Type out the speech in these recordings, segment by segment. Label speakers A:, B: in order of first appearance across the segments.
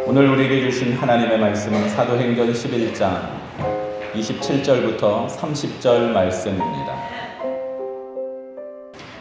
A: 오늘 우리에게 주신 하나님의 말씀은 사도행전 11장 27절부터 30절 말씀입니다.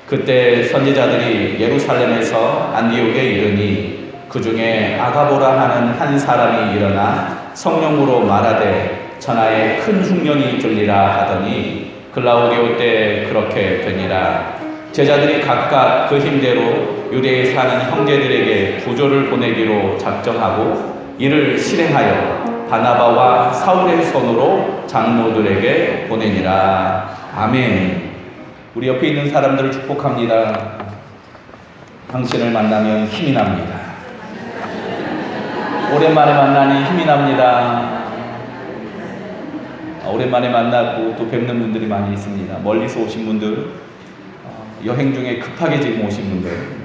A: 그때 선지자들이 예루살렘에서 안디옥에 이르니 그 중에 아가보라 하는 한 사람이 일어나 성령으로 말하되 전하에 큰 흉년이 들리라 하더니 글라우디오 때 그렇게 되니라. 제자들이 각각 그 힘대로 유대에 사는 형제들에게 부조를 보내기로 작정하고 이를 실행하여 바나바와 사울의 손으로 장로들에게 보내니라. 아멘. 우리 옆에 있는 사람들을 축복합니다. 당신을 만나면 힘이 납니다. 오랜만에 만나니 힘이 납니다. 오랜만에 만나고 또 뵙는 분들이 많이 있습니다. 멀리서 오신 분들, 여행 중에 급하게 지금 오신 분들,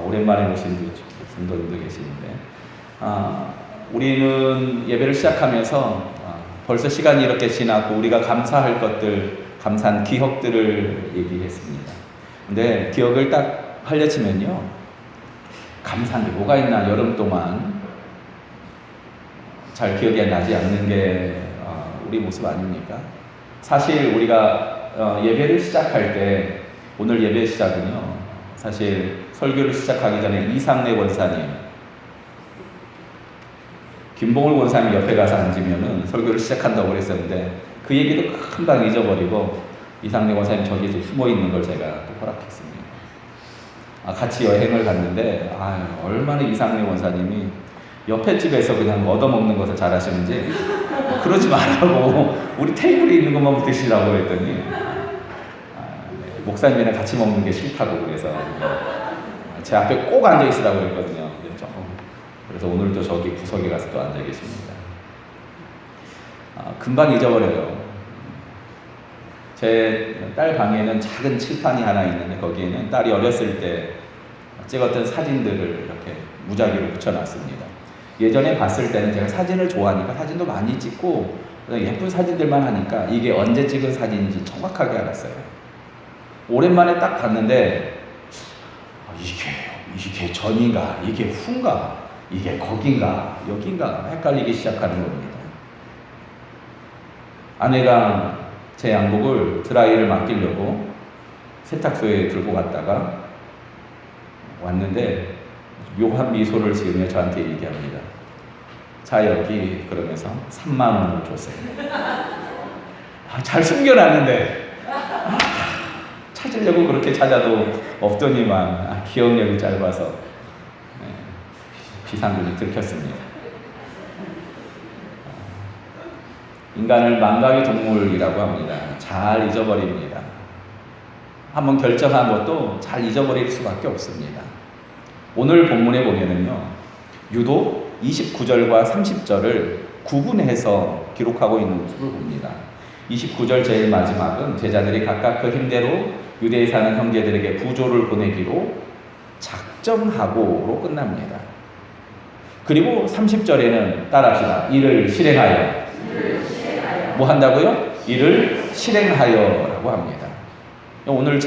A: 오랜만에 오신 분들도 계시는데, 우리는 예배를 시작하면서 벌써 시간이 이렇게 지나고 우리가 감사할 것들, 감사한 기억들을 얘기했습니다. 근데 기억을 딱 하려치면요, 감사한 게 뭐가 있나, 여름 동안 잘 기억이 나지 않는 게 우리 모습 아닙니까? 사실 우리가 예배를 시작할 때, 오늘 예배 시작은요, 사실 설교를 시작하기 전에 이상래 권사님, 김봉을 권사님 옆에 가서 앉으면은 설교를 시작한다고 그랬었는데 그 얘기도 금방 잊어버리고 이상래 권사님 저기 숨어 있는 걸 제가 또 허락했습니다. 같이 여행을 갔는데 얼마나 이상래 권사님이 옆에 집에서 그냥 얻어먹는 것을 잘하시는지 그러지 말라고 우리 테이블에 있는 것만 드시라고 했더니 목사님이랑 같이 먹는 게 싫다고 그래서 제 앞에 꼭 앉아 있으라고 했거든요. 그래서 오늘도 저기 구석에 가서 또 앉아 계십니다. 금방 잊어버려요. 제 딸 방에는 작은 칠판이 하나 있는데 거기에는 딸이 어렸을 때 찍었던 사진들을 이렇게 무작위로 붙여놨습니다. 예전에 봤을 때는 제가 사진을 좋아하니까 사진도 많이 찍고 예쁜 사진들만 하니까 이게 언제 찍은 사진인지 정확하게 알았어요. 오랜만에 딱 봤는데 이게 전인가, 이게 후인가, 이게 거긴가, 여긴가 헷갈리기 시작하는 겁니다. 아내가 제 양복을 드라이를 맡기려고 세탁소에 들고 갔다가 왔는데 묘한 미소를 지으며 저한테 얘기합니다. 자, 여기, 그러면서 3만 원을 줬어요. 잘 숨겨놨는데 찾으려고 그렇게 찾아도 없더니만 기억력이 짧아서 비상금이 들켰습니다. 인간을 망각의 동물이라고 합니다. 잘 잊어버립니다. 한번 결정한 것도 잘 잊어버릴 수밖에 없습니다. 오늘 본문에 보면은요, 유독 29절과 30절을 구분해서 기록하고 있는 모습을 봅니다. 29절 제일 마지막은 제자들이 각각 그 힘대로 유대에 사는 형제들에게 부조를 보내기로 작정하고로 끝납니다. 그리고 30절에는 따라합시다. 이를 실행하여. 뭐 한다고요? 이를 실행하여라고 합니다. 오늘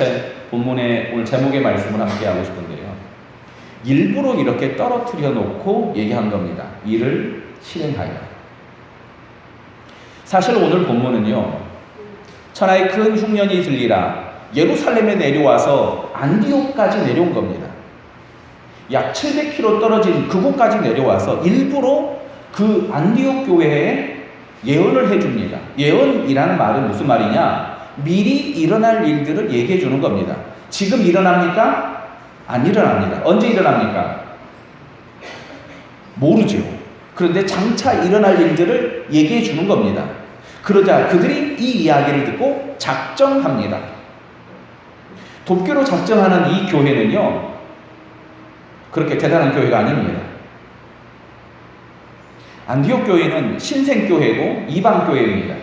A: 본문의 오늘 제목의 말씀을 함께 하고 싶은데요, 일부러 이렇게 떨어뜨려 놓고 얘기한 겁니다. 이를 실행하여. 사실 오늘 본문은요, 천하의 큰 흉년이 들리라 예루살렘에 내려와서 안디옥까지 내려온 겁니다. 약 700km 떨어진 그곳까지 내려와서 일부러 그 안디옥 교회에 예언을 해줍니다. 예언이라는 말은 무슨 말이냐? 미리 일어날 일들을 얘기해 주는 겁니다. 지금 일어납니까? 안 일어납니다. 언제 일어납니까? 모르죠. 그런데 장차 일어날 일들을 얘기해 주는 겁니다. 그러자 그들이 이 이야기를 듣고 작정합니다. 돕기로 작정하는 이 교회는요, 그렇게 대단한 교회가 아닙니다. 안디옥 교회는 신생교회고 이방교회입니다.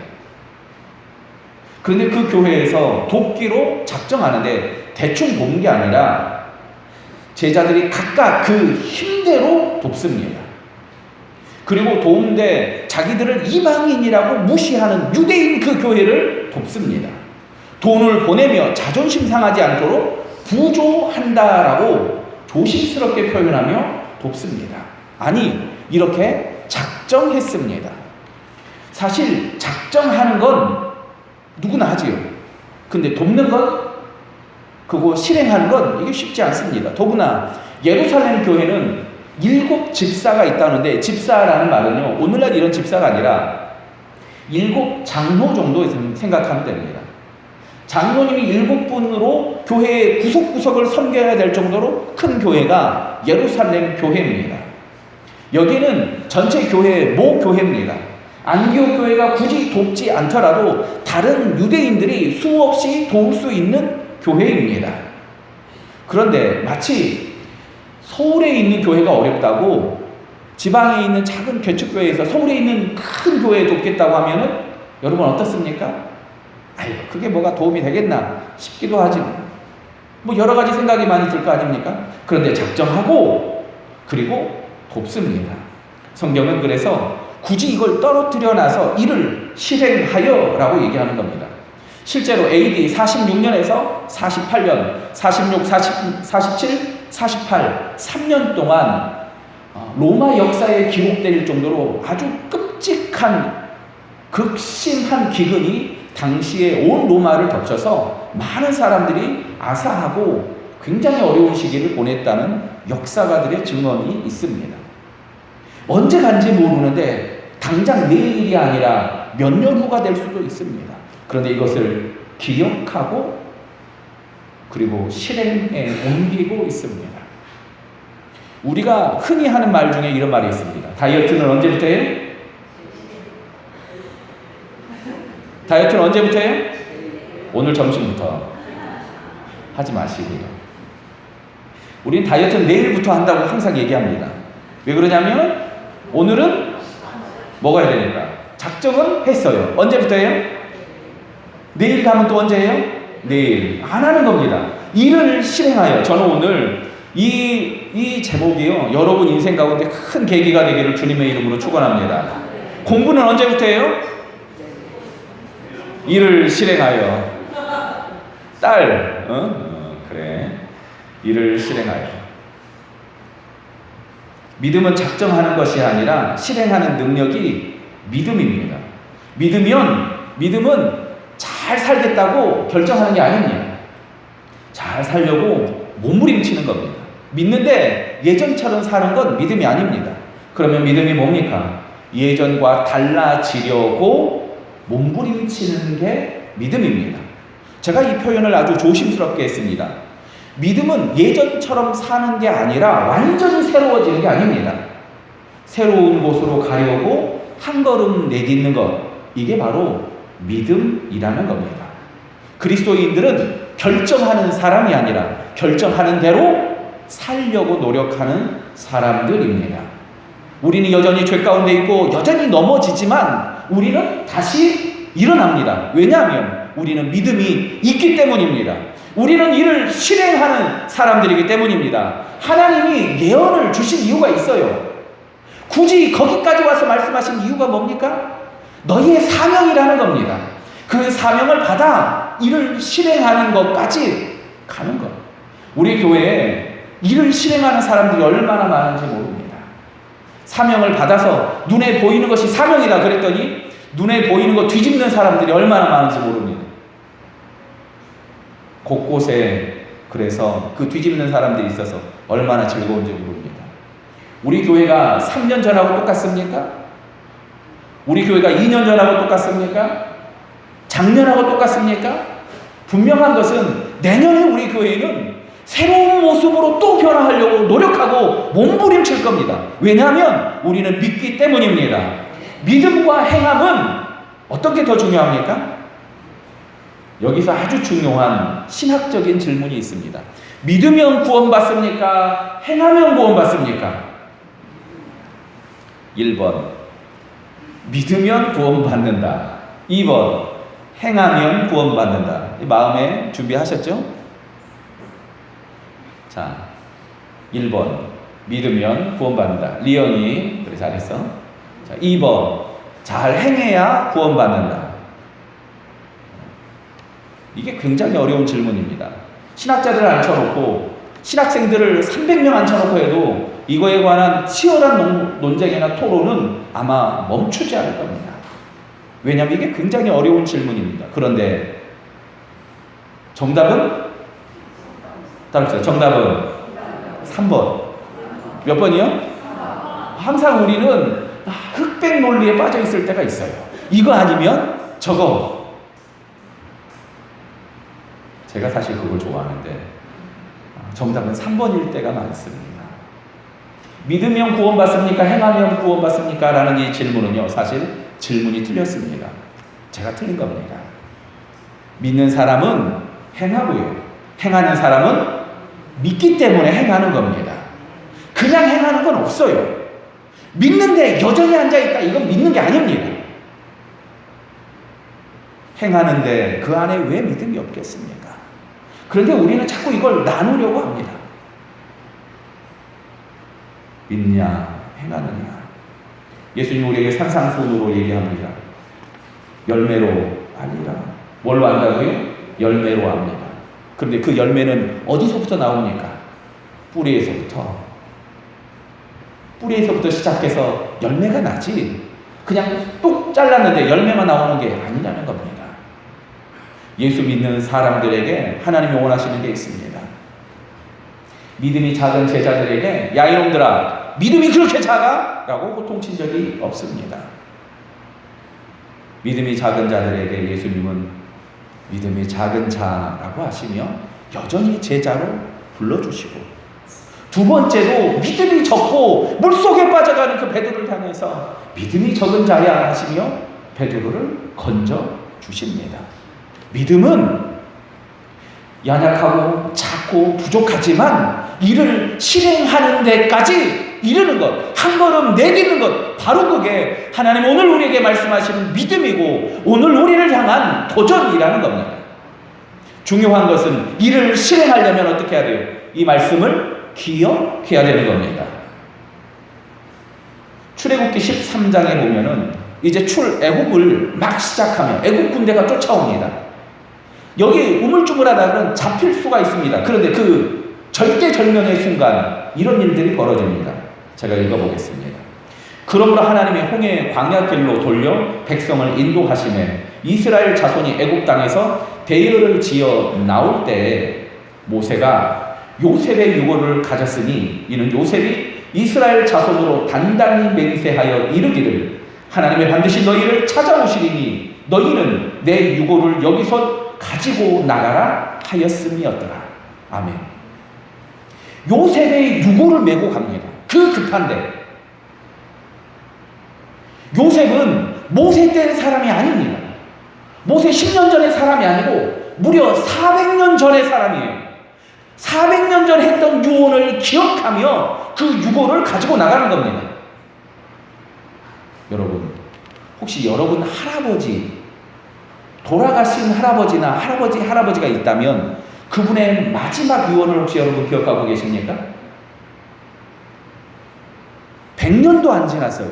A: 그런데 그 교회에서 돕기로 작정하는데 대충 돕는 게 아니라 제자들이 각각 그 힘대로 돕습니다. 그리고 도운데 자기들을 이방인이라고 무시하는 유대인 그 교회를 돕습니다. 돈을 보내며 자존심 상하지 않도록 부조한다라고 조심스럽게 표현하며 돕습니다. 아니, 이렇게 작정했습니다. 사실 작정하는 건 누구나 하지요. 근데 돕는 건, 그거 실행하는 건 이게 쉽지 않습니다. 더구나 예루살렘 교회는 7 집사가 있다는데, 집사라는 말은요, 오늘날 이런 집사가 아니라 7 장로 정도 생각하면 됩니다. 장로님이 7분으로 교회의 구석구석을 섬겨야 될 정도로 큰 교회가 예루살렘 교회입니다. 여기는 전체 교회의 모교회입니다. 안디옥 교회가 굳이 돕지 않더라도 다른 유대인들이 수없이 도울 수 있는 교회입니다. 그런데 마치 서울에 있는 교회가 어렵다고 지방에 있는 작은 개척교회에서 서울에 있는 큰 교회에 돕겠다고 하면은 여러분 어떻습니까? 아이고, 그게 뭐가 도움이 되겠나 싶기도 하지. 뭐 여러 가지 생각이 많이 들 거 아닙니까? 그런데 작정하고 그리고 돕습니다. 성경은 그래서 굳이 이걸 떨어뜨려 놔서 이를 실행하여 라고 얘기하는 겁니다. 실제로 AD 46년에서 48년, 46, 47, 48, 3년 동안 로마 역사에 기록될 정도로 아주 끔찍한 극심한 기근이 당시에 온 로마를 덮쳐서 많은 사람들이 아사하고 굉장히 어려운 시기를 보냈다는 역사가들의 증언이 있습니다. 언제 간지 모르는데 당장 내일이 아니라 몇 년 후가 될 수도 있습니다. 그런데 이것을 기억하고 그리고 실행에 옮기고 있습니다. 우리가 흔히 하는 말 중에 이런 말이 있습니다. 다이어트는 언제부터 해요? 다이어트는 언제부터 해요? 오늘 점심부터 하지 마시고요. 우리는 다이어트는 내일부터 한다고 항상 얘기합니다. 왜 그러냐면 오늘은 먹어야 되니까. 작정은 했어요. 언제부터 해요? 내일 가면 또 언제 해요? 내일. 안 하는 겁니다. 일을 실행하여. 저는 오늘 이 제목이요, 여러분 인생 가운데 큰 계기가 되기를 주님의 이름으로 축원합니다. 공부는 언제부터 해요? 일을 실행하여. 딸, 그래. 일을 실행하여. 믿음은 작정하는 것이 아니라 실행하는 능력이 믿음입니다. 믿음은 잘 살겠다고 결정하는 게 아닙니다. 잘 살려고 몸부림치는 겁니다. 믿는데 예전처럼 사는 건 믿음이 아닙니다. 그러면 믿음이 뭡니까? 예전과 달라지려고 몸부림치는 게 믿음입니다. 제가 이 표현을 아주 조심스럽게 했습니다. 믿음은 예전처럼 사는 게 아니라 완전히 새로워지는 게 아닙니다. 새로운 곳으로 가려고 한 걸음 내딛는 것, 이게 바로 믿음이라는 겁니다. 그리스도인들은 결정하는 사람이 아니라 결정하는 대로 살려고 노력하는 사람들입니다. 우리는 여전히 죄 가운데 있고 여전히 넘어지지만 우리는 다시 일어납니다. 왜냐하면 우리는 믿음이 있기 때문입니다. 우리는 이를 실행하는 사람들이기 때문입니다. 하나님이 예언을 주신 이유가 있어요. 굳이 거기까지 와서 말씀하신 이유가 뭡니까? 너희의 사명이라는 겁니다. 그 사명을 받아 이를 실행하는 것까지 가는 것. 우리 교회에 이를 실행하는 사람들이 얼마나 많은지 모릅니다. 사명을 받아서 눈에 보이는 것이 사명이다 그랬더니 눈에 보이는 거 뒤집는 사람들이 얼마나 많은지 모릅니다. 곳곳에 그래서 그 뒤집는 사람들이 있어서 얼마나 즐거운지 모릅니다. 우리 교회가 3년 전하고 똑같습니까? 우리 교회가 2년 전하고 똑같습니까? 작년하고 똑같습니까? 분명한 것은 내년에 우리 교회는 새로운 모습으로 또 변화하려고 노력하고 몸부림칠 겁니다. 왜냐하면 우리는 믿기 때문입니다. 믿음과 행함은 어떤 게 더 중요합니까? 여기서 아주 중요한 신학적인 질문이 있습니다. 믿으면 구원받습니까? 행하면 구원받습니까? 1번 믿으면 구원받는다. 2번 행하면 구원받는다. 마음에 준비하셨죠? 자, 1번 믿으면 구원받는다. 리영이 그래 잘했어. 자, 2번 잘 행해야 구원받는다. 이게 굉장히 어려운 질문입니다. 신학자들을 앉혀놓고 신학생들을 300명 앉혀놓고 해도 이거에 관한 치열한 논쟁이나 토론은 아마 멈추지 않을 겁니다. 왜냐하면 이게 굉장히 어려운 질문입니다. 그런데 정답은? 따라합시다. 정답은 3번. 몇 번이요? 항상 우리는 흑백 논리에 빠져 있을 때가 있어요. 이거 아니면 저거. 제가 사실 그걸 좋아하는데 정답은 3번일 때가 많습니다. 믿으면 구원받습니까? 행하면 구원받습니까? 라는 이 질문은요, 사실 질문이 틀렸습니다. 제가 틀린 겁니다. 믿는 사람은 행하고요, 행하는 사람은 믿기 때문에 행하는 겁니다. 그냥 행하는 건 없어요. 믿는데 여전히 앉아있다, 이건 믿는 게 아닙니다. 행하는데 그 안에 왜 믿음이 없겠습니까? 그런데 우리는 자꾸 이걸 나누려고 합니다. 믿냐, 행하느냐. 예수님 우리에게 산상수훈으로 얘기합니다. 열매로 아니라. 뭘로 안다고요? 열매로 압니다. 그런데 그 열매는 어디서부터 나옵니까? 뿌리에서부터. 뿌리에서부터 시작해서 열매가 나지, 그냥 뚝 잘랐는데 열매만 나오는 게 아니라는 겁니다. 예수 믿는 사람들에게 하나님이 원하시는 게 있습니다. 믿음이 작은 제자들에게 야 이놈들아, 믿음이 그렇게 작아? 라고 호통친 적이 없습니다. 믿음이 작은 자들에게 예수님은 믿음이 작은 자라고 하시며 여전히 제자로 불러주시고, 두 번째로 믿음이 적고 물속에 빠져가는 그 베드로를 향해서 믿음이 적은 자야 하시며 베드로를 건져 주십니다. 믿음은 연약하고 작고 부족하지만 이를 실행하는 데까지 이르는 것, 한 걸음 내딛는 것, 바로 그게 하나님 오늘 우리에게 말씀하시는 믿음이고 오늘 우리를 향한 도전이라는 겁니다. 중요한 것은 이를 실행하려면 어떻게 해야 돼요? 이 말씀을 기억해야 되는 겁니다. 출애굽기 13장에 보면은 이제 출애굽을 막 시작하면 애굽 군대가 쫓아옵니다. 여기 우물쭈물하다가는 잡힐 수가 있습니다. 그런데 그 절대절명의 순간 이런 일들이 벌어집니다. 제가 읽어보겠습니다. 그러므로 하나님이 홍해 광야길로 돌려 백성을 인도하시매 이스라엘 자손이 애굽 땅에서 대열을 지어 나올 때에 모세가 요셉의 유고를 가졌으니 이는 요셉이 이스라엘 자손으로 단단히 맹세하여 이르기를 하나님이 반드시 너희를 찾아오시리니 너희는 내 유고를 여기서 가지고 나가라 하였음이었더라. 아멘. 요셉의 유고를 메고 갑니다. 그 급한데 요셉은 모세 때의 사람이 아닙니다. 모세 10년 전의 사람이 아니고 무려 400년 전의 사람이에요. 400년 전 했던 유언을 기억하며 그 유고를 가지고 나가는 겁니다. 여러분, 혹시 여러분 할아버지, 돌아가신 할아버지나 할아버지가 있다면 그분의 마지막 유언을 혹시 여러분 기억하고 계십니까? 100년도 안 지났어요.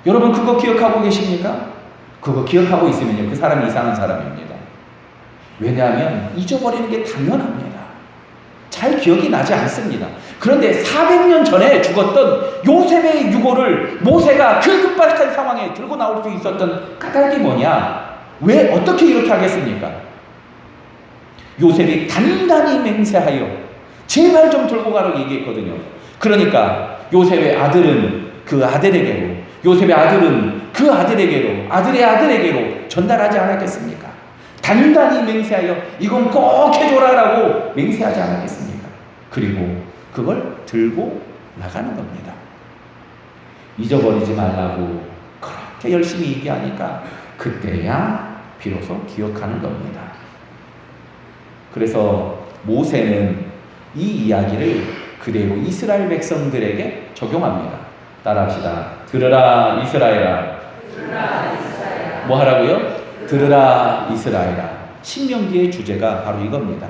A: 여러분 그거 기억하고 계십니까? 그거 기억하고 있으면요, 그 사람이 이상한 사람입니다. 왜냐하면 잊어버리는 게 당연합니다. 잘 기억이 나지 않습니다. 그런데 400년 전에 죽었던 요셉의 유고를 모세가 그 급박한 상황에 들고 나올 수 있었던 까닭이 뭐냐? 왜 어떻게 이렇게 하겠습니까? 요셉이 단단히 맹세하여 제발 좀 들고 가라고 얘기했거든요. 그러니까 요셉의 아들은 그 아들에게로, 요셉의 아들은 그 아들에게로, 아들의 아들에게로 전달하지 않았겠습니까? 단단히 맹세하여 이건 꼭 해줘라라고 맹세하지 않았겠습니까? 그리고 그걸 들고 나가는 겁니다. 잊어버리지 말라고 그렇게 열심히 얘기하니까 그때야 비로소 기억하는 겁니다. 그래서 모세는 이 이야기를 그대로 이스라엘 백성들에게 적용합니다. 따라합시다. 들으라 이스라엘아. 뭐 하라고요? 들으라 이스라엘아. 신명기의 주제가 바로 이겁니다.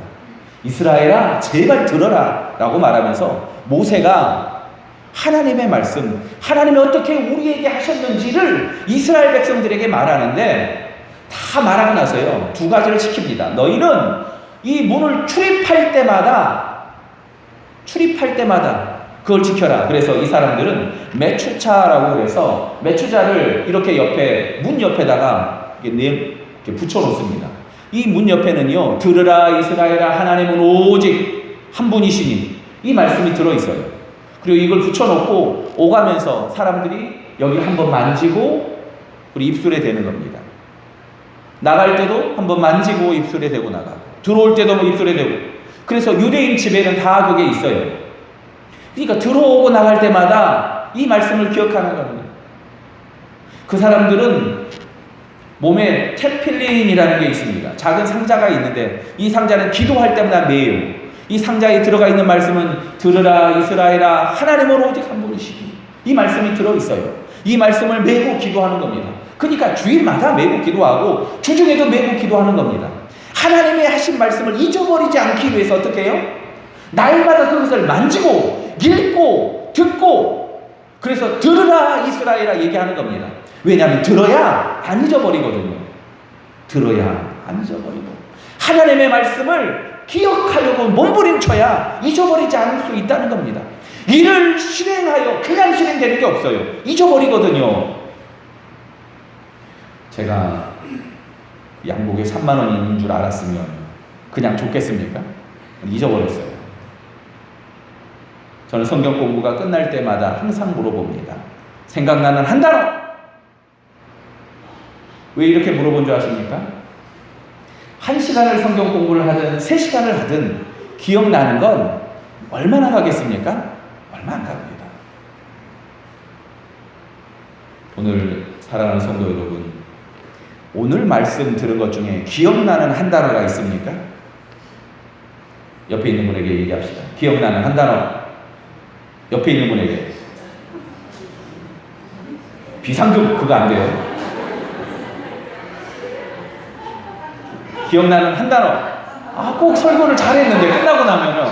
A: 이스라엘아 제발 들어라 라고 말하면서 모세가 하나님의 말씀, 하나님이 어떻게 우리에게 하셨는지를 이스라엘 백성들에게 말하는데 다 말하고 나서요 두 가지를 시킵니다. 너희는 이 문을 출입할 때마다 그걸 지켜라. 그래서 이 사람들은 매추자라고 그래서 매추자를 이렇게 옆에, 문 옆에다가 이렇게 붙여 놓습니다. 이 문 옆에는요, 들으라 이스라엘아, 하나님은 오직 한 분이시니, 이 말씀이 들어있어요. 그리고 이걸 붙여놓고 오가면서 사람들이 여기 한번 만지고 우리 입술에 대는 겁니다. 나갈 때도 한번 만지고 입술에 대고 나가고, 들어올 때도 입술에 대고. 그래서 유대인 집에는 다 그게 있어요. 그러니까 들어오고 나갈 때마다 이 말씀을 기억하는 겁니다. 그 사람들은 몸에 테필린이라는 게 있습니다. 작은 상자가 있는데 이 상자는 기도할 때마다 매요. 이 상자에 들어가 있는 말씀은 들으라 이스라엘아, 하나님은 오직 한 분이시니, 이 말씀이 들어있어요. 이 말씀을 메고 기도하는 겁니다. 그러니까 주일마다 메고 기도하고 주중에도 메고 기도하는 겁니다. 하나님의 하신 말씀을 잊어버리지 않기 위해서 어떻게 해요? 날마다 그것을 만지고 읽고 듣고, 그래서 들으라 이스라엘아 얘기하는 겁니다. 왜냐하면 들어야 안 잊어버리거든요. 들어야 안 잊어버리고, 하나님의 말씀을 기억하려고 몸부림쳐야 잊어버리지 않을 수 있다는 겁니다. 이를 실행하여 그냥 실행되는 게 없어요. 잊어버리거든요. 제가 양복에 3만 원이 있는 줄 알았으면 그냥 줬겠습니까? 잊어버렸어요. 저는 성경 공부가 끝날 때마다 항상 물어봅니다. 생각나는 한 단어! 왜 이렇게 물어본 줄 아십니까? 1시간을 성경 공부를 하든 3시간을 하든 기억나는 건 얼마나 가겠습니까? 얼마 안 갑니다. 오늘 사랑하는 성도 여러분, 오늘 말씀 들은 것 중에 기억나는 한 단어가 있습니까? 옆에 있는 분에게 얘기합시다. 기억나는 한 단어. 옆에 있는 분에게. 비상금 그거 안 돼요. 기억나는 한 단어. 꼭 설교를 잘했는데 끝나고 나면은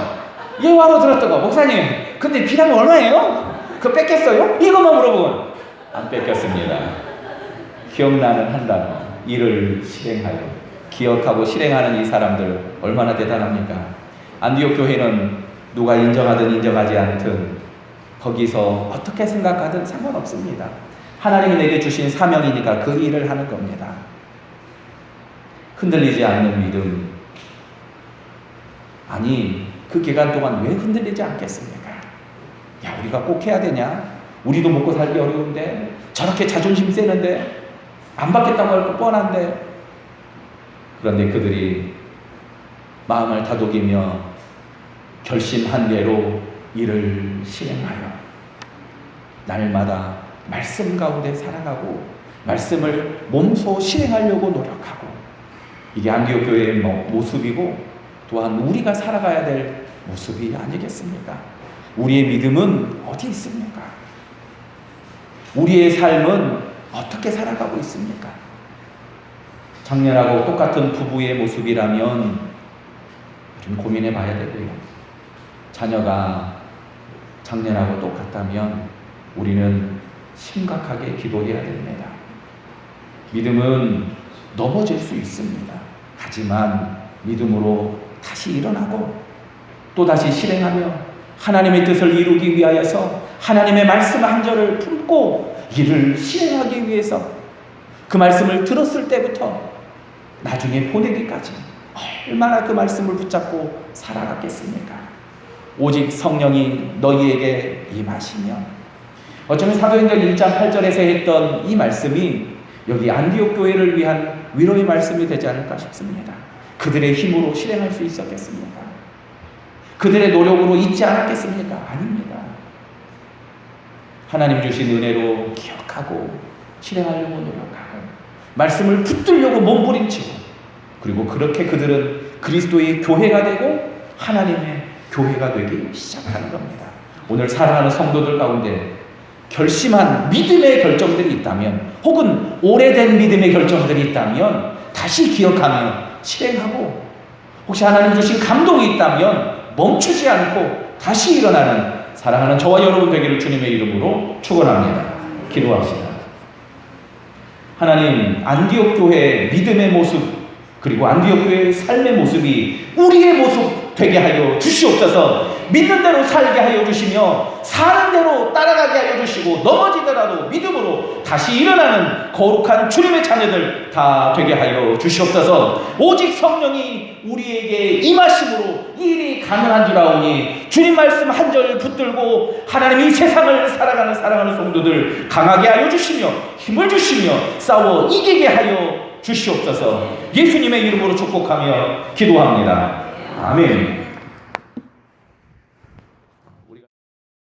A: 예화로 들었다고, 목사님 근데 비상금 얼마예요? 그거 뺏겼어요? 이것만 물어보면 안 뺏겼습니다. 기억나는 한 단어. 이를 실행하여. 기억하고 실행하는 이 사람들 얼마나 대단합니까? 안디옥 교회는 누가 인정하든 인정하지 않든 거기서 어떻게 생각하든 상관없습니다. 하나님이 내게 주신 사명이니까 그 일을 하는 겁니다. 흔들리지 않는 믿음. 아니, 그 기간 동안 왜 흔들리지 않겠습니까? 야, 우리가 꼭 해야 되냐? 우리도 먹고 살기 어려운데, 저렇게 자존심 세는데, 안 받겠다고 할 거 뻔한데. 그런데 그들이 마음을 다독이며 결심한 대로 이를 실행하여 날마다 말씀 가운데 살아가고 말씀을 몸소 실행하려고 노력하고, 이게 안디옥 교회의 모습이고 또한 우리가 살아가야 될 모습이 아니겠습니까? 우리의 믿음은 어디 있습니까? 우리의 삶은 어떻게 살아가고 있습니까? 작년하고 똑같은 부부의 모습이라면 우리는 고민해 봐야 되고요. 자녀가 작년하고 똑같다면 우리는 심각하게 기도해야 됩니다. 믿음은 넘어질 수 있습니다. 하지만 믿음으로 다시 일어나고 또다시 실행하며 하나님의 뜻을 이루기 위하여서 하나님의 말씀 한 절을 품고 이를 실행하기 위해서 그 말씀을 들었을 때부터 나중에 보내기까지 얼마나 그 말씀을 붙잡고 살아갔겠습니까? 오직 성령이 너희에게 임하시면. 어쩌면 사도행전 1장 8절에서 했던 이 말씀이 여기 안디옥 교회를 위한 위로의 말씀이 되지 않을까 싶습니다. 그들의 힘으로 실행할 수 있었겠습니까? 그들의 노력으로 있지 않았겠습니까? 아닙니다. 하나님 주신 은혜로 기억하고 실행하려고 노력하고 말씀을 붙들려고 몸부림치고, 그리고 그렇게 그들은 그리스도의 교회가 되고 하나님의 교회가 되기 시작하는 겁니다. 오늘 사랑하는 성도들 가운데 결심한 믿음의 결정들이 있다면, 혹은 오래된 믿음의 결정들이 있다면 다시 기억하며 실행하고, 혹시 하나님 주신 감동이 있다면 멈추지 않고 다시 일어나는 사랑하는 저와 여러분 되기를 주님의 이름으로 축원합니다. 기도합시다. 하나님, 안디옥 교회의 믿음의 모습 그리고 안디옥 교회의 삶의 모습이 우리의 모습 되게 하여 주시옵소서. 믿는 대로 살게 하여 주시며 사는 대로 따라가게 하여 주시고 넘어지더라도 믿음으로 다시 일어나는 거룩한 주님의 자녀들 다 되게 하여 주시옵소서. 오직 성령이 우리에게 임하심으로 이 일이 가능한 줄 아오니 주님 말씀 한 절 붙들고 하나님 이 세상을 살아가는 사랑하는 성도들 강하게 하여 주시며 힘을 주시며 싸워 이기게 하여 주시옵소서. 예수님의 이름으로 축복하며 기도합니다. 아멘.